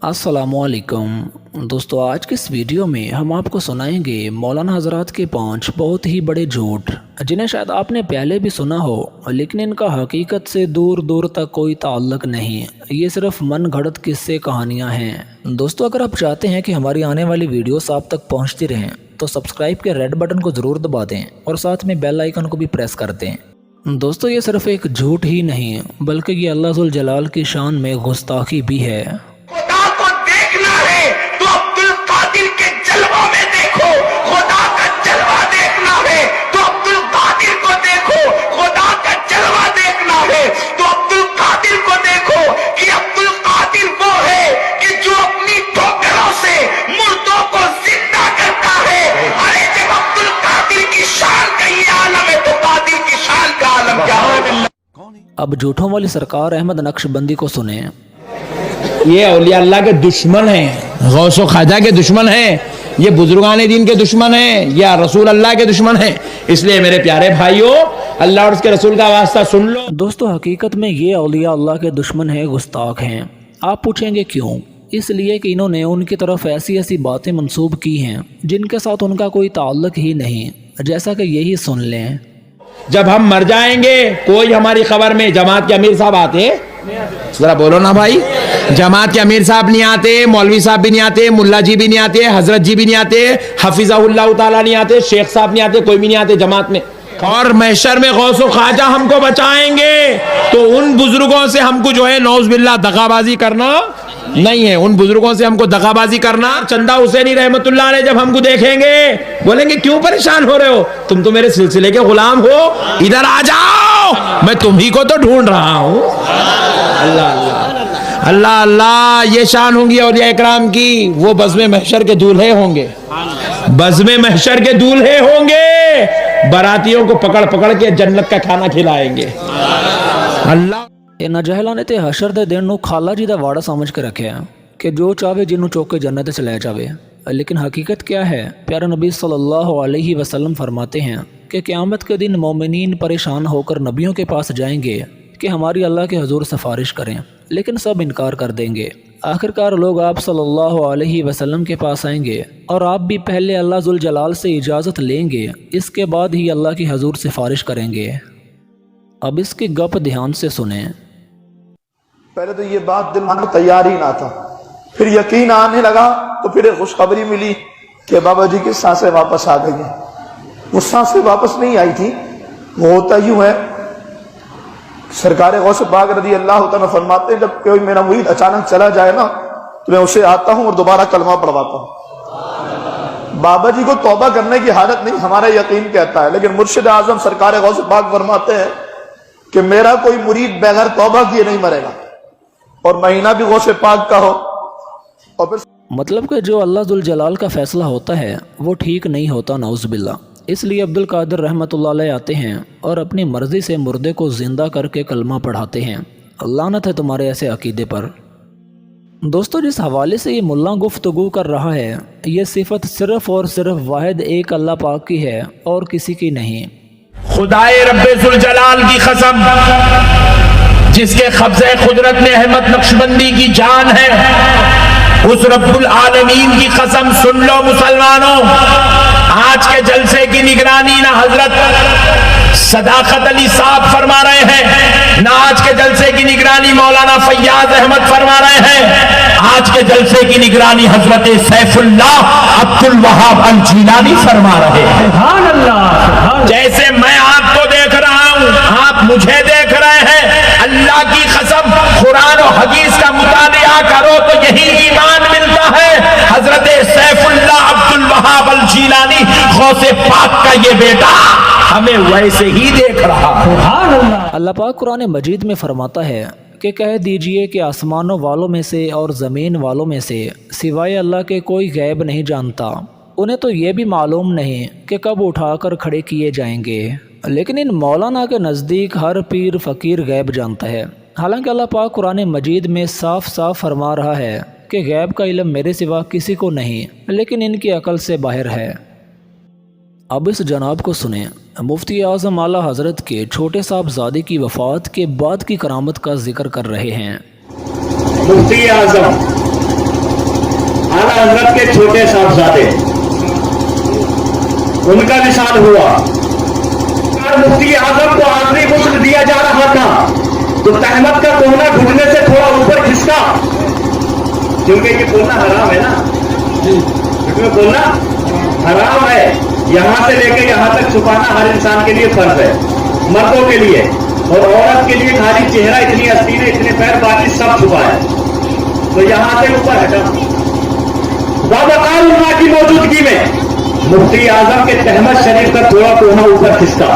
अस्सलामुअलैकुम दोस्तों, आज की इस वीडियो में हम आपको सुनाएंगे मौलाना हजरात के 5 बहुत ही बड़े झूठ, जिन्हें शायद आपने पहले भी सुना हो, लेकिन इनका हकीकत से दूर दूर तक कोई ताल्लुक नहीं। ये सिर्फ मन घड़त किस्से कहानियाँ हैं। दोस्तों, अगर आप चाहते हैं कि हमारी आने वाली वीडियोस आप तक पहुँचती रहें तो सब्सक्राइब के रेड बटन को ज़रूर दबा दें और साथ में बेल आइकन को भी प्रेस कर दें। दोस्तों, ये सिर्फ एक झूठ ही नहीं बल्कि ये अल्लाह जुल जलाल की शान में गुस्ताखी भी है। खुदा को देखना है तो अब्दुल कादिर के जलवा में देखो। खुदा का जलवा देखना है तो अब्दुल कादिर को देखो। खुदा का जलवा देखना है तो अब्दुल कादिर को देखो कि अब्दुल कादिर वो है कि जो अपनी ठोकरों से मुर्दों को जिंदा करता है। अरे जब अब्दुल कादिर की शान का ये आलम है तो कादिर की शान का आलम क्या है? अब झूठों वाली सरकार अहमद नक्शबंदी को सुने। ये औलिया अल्लाह के दुश्मन हैं, गौसो ख्वाजा के दुश्मन हैं, ये बुजुर्गान दीन के दुश्मन हैं, या रसूल अल्लाह के दुश्मन हैं। इसलिए मेरे प्यारे भाइयों, अल्लाह और उसके रसूल का वास्ता सुन लो। दोस्तों, हकीकत में ये औलिया अल्लाह के दुश्मन हैं, गुस्ताख हैं। आप पूछेंगे क्यों? इसलिए कि इन्होंने उनकी तरफ ऐसी ऐसी बातें मंसूब की हैं जिनके साथ उनका कोई ताल्लुक ही नहीं, जैसा कि यही सुन लें। जब हम मर जाएंगे कोई हमारी खबर में जमात के अमीर साहब आते, जरा बोलो ना भाई, जमात के अमीर साहब नहीं आते, मौलवी साहब भी नहीं आते, मुल्ला जी भी नहीं आते, हजरत जी भी नहीं आते, हफिज़हुल्लाह ताला नहीं आते, शेख साहब नहीं आते, कोई भी नहीं आते जमात में। और महशर में गौसो ख्वाजा हमको बचाएंगे। तो उन बुजुर्गों से हमको जो है नौज बिल्ला दगाबाजी करना नहीं है। उन बुजुर्गों से हमको दगाबाजी करना। चंदा हुसैनी रहमतुल्लाह अलैह जब हमको देखेंगे बोलेंगे क्यों परेशान हो रहे हो, तुम तो मेरे सिलसिले के गुलाम हो, इधर आ जाओ, मैं तुम्ही को तो ढूंढ रहा हूं। अल्लाह अल्लाह अल्लाह अल्लाह, ये शान होंगी औलिया इकराम की। वो बज़्म महशर के दूल्हे होंगे, बज़्म महशर के दूल्हे होंगे। बारातियों को पकड़ पकड़ के जन्नत का खाना खिलाएंगे। अल्लाह ਇਹ ਨਜਹਿਲਾਂ ਨੇ ਤੇ ਹਸ਼ਰ ਦੇ ਦਿਨ ਨੂੰ ਖਾਲਾ ਜੀ ਦਾ ਵਾੜਾ ਸਮਝ ਕੇ ਰੱਖਿਆ ਕਿ ਜੋ ਚਾਹਵੇ ਜਿਹਨੂੰ ਚੁੱਕ ਕੇ जन्नत ਚ ले जावे। लेकिन हकीकत क्या है? प्यारा नबी सल्लल्लाहु अलैहि वसल्लम फरमाते हैं कि क़यामत के दिन मोमिनीन परेशान होकर नबियों के पास जाएंगे कि हमारी अल्लाह के हुजूर सिफारिश करें, लेकिन सब इनकार कर देंगे। आखिरकार लोग आप सल्लल्लाहु अलैहि वसल्लम के पास आएंगे और आप भी पहले अल्लाह जुल जलाल से इजाज़त लेंगे, इसके बाद ही अल्लाह की हुजूर सिफारिश करेंगे। अब इसकी गप ध्यान से सुने। पहले तो ये बात दिल में तैयार ही ना था, फिर यकीन आने लगा तो फिर एक खुशखबरी मिली कि बाबा जी की सांसें वापस आ गई हैं। वो सांसें वापस नहीं आई थी, वो होता यूं है, सरकार गौस पाक रज़ी अल्लाह तआला फरमाते हैं जब कोई मेरा मुरीद अचानक चला जाए ना तो मैं उसे आता हूं और दोबारा कलमा पढ़वाता हूं। बाबा जी को तौबा करने की हालत नहीं, हमारा यकीन कहता है, लेकिन मुर्शिद आजम सरकार गौस पाक फरमाते हैं कि मेरा कोई मुरीद बगैर तौबा किए नहीं मरेगा, और महीना भी गौसे पाक का हो। और फिर मतलब कि जो अल्लाह जुल जलाल का फ़ैसला होता है वो ठीक नहीं होता, नौज़ बिल्ला। इसलिए अब्दुल कादिर रहमतुल्लाह अलैह आते हैं और अपनी मर्ज़ी से मुर्दे को ज़िंदा करके कलमा पढ़ाते हैं। लानत है तुम्हारे ऐसे अकीदे पर। दोस्तों, जिस हवाले से ये मुल्ला गुफ्तगू कर रहा है, ये सिफत सिर्फ़ और सिर्फ वाहिद एक अल्लाह पाक की है और किसी की नहीं। खुदाए रब्बे जुल जलाल की कसम, जिसके कब्ज़े कुदरत में अहमद नक्शबंदी की जान है, उस रब्बुल आलमीन की कसम सुन लो मुसलमानों। आज के जलसे की निगरानी ना हजरत सदाकत अली साहब फरमा रहे हैं, ना आज के जलसे की निगरानी मौलाना फैयाज अहमद फरमा रहे हैं। आज के जलसे की निगरानी हजरत सैफुल्लाह अब्दुल वहाब अल जीलानी फरमा रहे हैं। सुभान अल्लाह। जैसे मैं आपको देख रहा हूं, आप मुझे देख रहे हैं। अल्लाह की कसम, कुरान और हदीस का मुतालिया करो तो यही ईमान मिलता है। हजरत सैफुल्लाह अब्दुल वहाब अल जीलानी गौसे पाक का ये बेटा हमें वैसे ही देख रहा है। अल्लाह पाक कुरान मजीद में फरमाता है कि कह दीजिए कि आसमानों वालों में से और ज़मीन वालों में से सिवाय अल्लाह के कोई गैब नहीं जानता। उन्हें तो ये भी मालूम नहीं कि कब उठाकर खड़े किए जाएंगे, लेकिन इन मौलाना के नज़दीक हर पीर फ़कीर गैब जानता है। हालांकि अल्लाह पाक कुरान मजीद में साफ साफ फरमा रहा है कि गैब का इल्म मेरे सिवा किसी को नहीं, लेकिन इनकी अकल से बाहर है। अब इस जनाब को सुने। मुफ्ती आज़म आला हज़रत के छोटे साहबज़ादे की वफ़ात के बाद की करामत का जिक्र कर रहे हैं। मुफ्ती आज़म हजरत के छोटे साहबजादे, उनका विशाल हुआ। और मुफ्ती आजम को आखिरी गुस्ल दिया जा रहा था तो तहमत का कोना घुटने से थोड़ा ऊपर खिसका, क्योंकि ये बोलना हराम है ना, इसमें बोलना हराम है। यहां से लेकर यहां तक छुपाना हर इंसान के लिए फर्ज है, मर्दों के लिए, और औरत के लिए खाली चेहरा, इतनी अस्तीन, इतने पैर, बाकी सब छुपा है। तो यहां से ऊपर हटा। बाबकार उल्मा की मौजूदगी में मुफ्ती आजम के तहमत शरीफ का थोड़ा कोना ऊपर खिसका।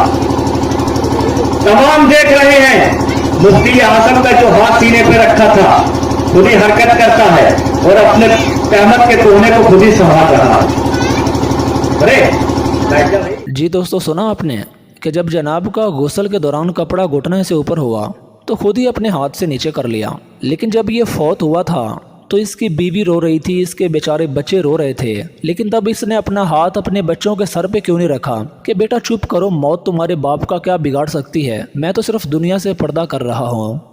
तमाम देख रहे हैं मुफ्ती आजम का जो हाथ सीने पर रखा था खुद ही हरकत करता है और अपने तहमत के कोने को खुद ही संभाल रहा है। अरे जी दोस्तों, सुना आपने कि जब जनाब का गुस्ल के दौरान कपड़ा घुटने से ऊपर हुआ तो खुद ही अपने हाथ से नीचे कर लिया। लेकिन जब ये फौत हुआ था तो इसकी बीवी रो रही थी, इसके बेचारे बच्चे रो रहे थे, लेकिन तब इसने अपना हाथ अपने बच्चों के सर पे क्यों नहीं रखा कि बेटा चुप करो, मौत तुम्हारे बाप का क्या बिगाड़ सकती है, मैं तो सिर्फ दुनिया से पर्दा कर रहा हूँ।